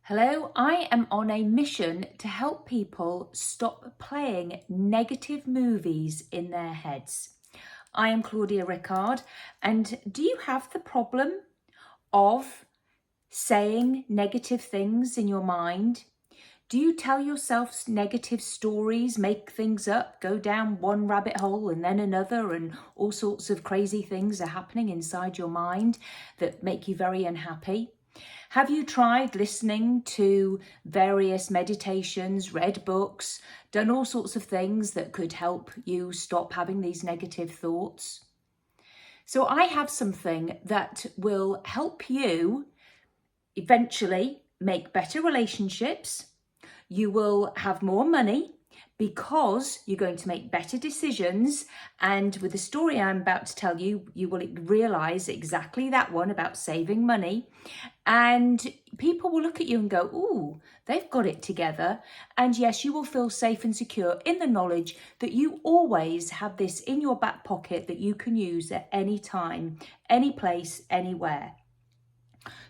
Hello, I am on a mission to help people stop playing negative movies in their heads. I am Claudia Rickard, and do you have the problem of saying negative things in your mind? Do you tell yourself negative stories, make things up, go down one rabbit hole and then another, and all sorts of crazy things are happening inside your mind that make you very unhappy? Have you tried listening to various meditations, read books, done all sorts of things that could help you stop having these negative thoughts? So I have something that will help you eventually make better relationships. You will have more money because you're going to make better decisions. And with the story I'm about to tell you, you will realize exactly that one about saving money. And people will look at you and go, ooh, they've got it together. And yes, you will feel safe and secure in the knowledge that you always have this in your back pocket that you can use at any time, any place, anywhere.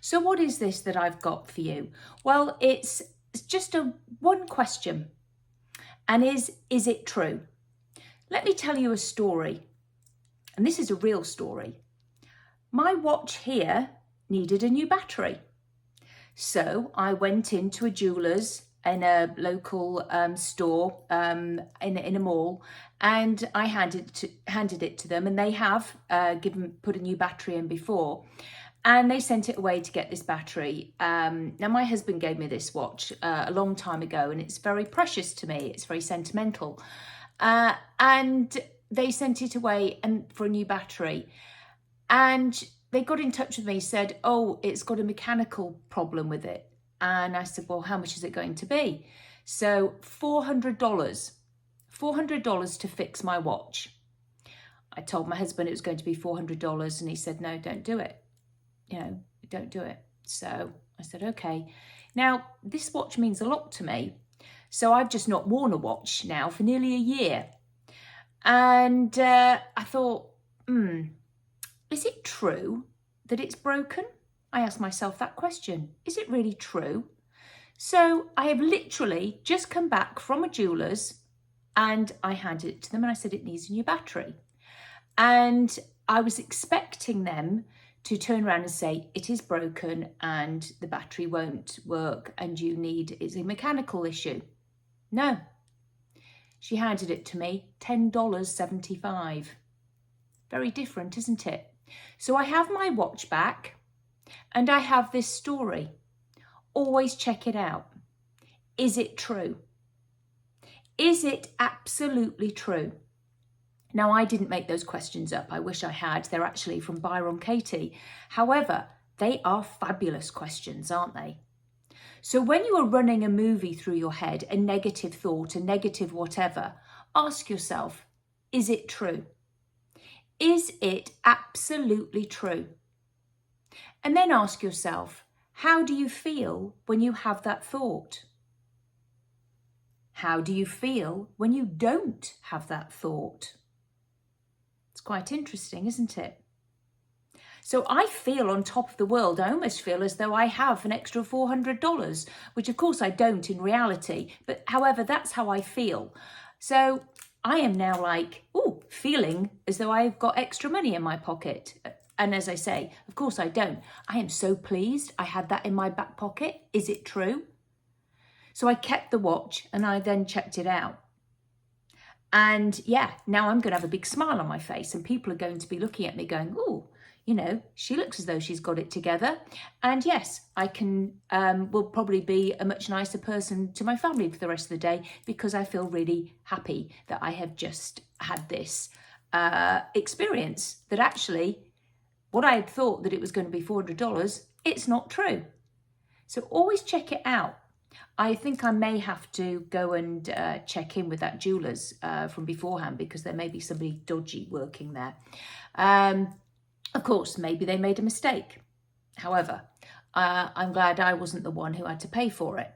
So what is this that I've got for you? Well, it's just one question. And is it true? Let me tell you a story. And this is a real story. My watch here needed a new battery. So I went into a jeweler's in a local store in a mall, and I handed it to them, and they have put a new battery in before. And they sent it away to get this battery. Now, my husband gave me this watch a long time ago, and it's very precious to me. It's very sentimental. And they sent it away for a new battery. And they got in touch with me, said, oh, it's got a mechanical problem with it. And I said, well, how much is it going to be? So $400 to fix my watch. I told my husband it was going to be $400, and he said, no, don't do it. Don't do it. So I said, okay. Now, this watch means a lot to me. So I've just not worn a watch now for nearly a year. And I thought, is it true that it's broken? I asked myself that question. Is it really true? So I have literally just come back from a jeweler's, and I handed it to them, and I said it needs a new battery. And I was expecting them to turn around and say, it is broken and the battery won't work and it's a mechanical issue. No. She handed it to me, $10.75. Very different, isn't it? So I have my watch back, and I have this story. Always check it out. Is it true? Is it absolutely true? Now, I didn't make those questions up. I wish I had. They're actually from Byron Katie. However, they are fabulous questions, aren't they? So when you are running a movie through your head, a negative thought, a negative whatever, ask yourself, is it true? Is it absolutely true? And then ask yourself, how do you feel when you have that thought? How do you feel when you don't have that thought? It's quite interesting, isn't it? So I feel on top of the world. I almost feel as though I have an extra $400, which of course I don't in reality. But however, that's how I feel. So I am now feeling as though I've got extra money in my pocket. And as I say, of course I don't. I am so pleased I had that in my back pocket. Is it true? So I kept the watch, and I then checked it out. And yeah, now I'm going to have a big smile on my face, and people are going to be looking at me going, oh, she looks as though she's got it together. And yes, I will probably be a much nicer person to my family for the rest of the day, because I feel really happy that I have just had this experience that actually what I had thought that it was going to be $400, it's not true. So always check it out. I think I may have to go and check in with that jeweler's from beforehand, because there may be somebody dodgy working there. Of course, maybe they made a mistake. However, I'm glad I wasn't the one who had to pay for it.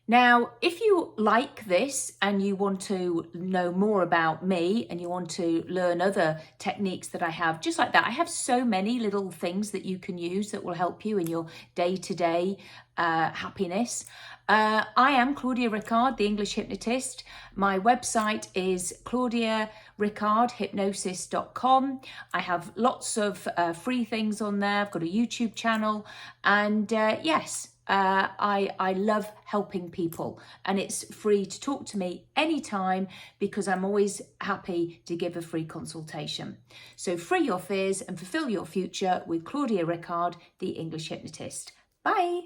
Now, if you like this and you want to know more about me and you want to learn other techniques that I have, just like that, I have so many little things that you can use that will help you in your day-to-day happiness. I am Claudia Rickard, the English hypnotist. My website is claudiarickardhypnosis.com. I have lots of free things on there. I've got a YouTube channel, and yes, I love helping people, and it's free to talk to me anytime because I'm always happy to give a free consultation. So free your fears and fulfill your future with Claudia Rickard, the English hypnotist. Bye.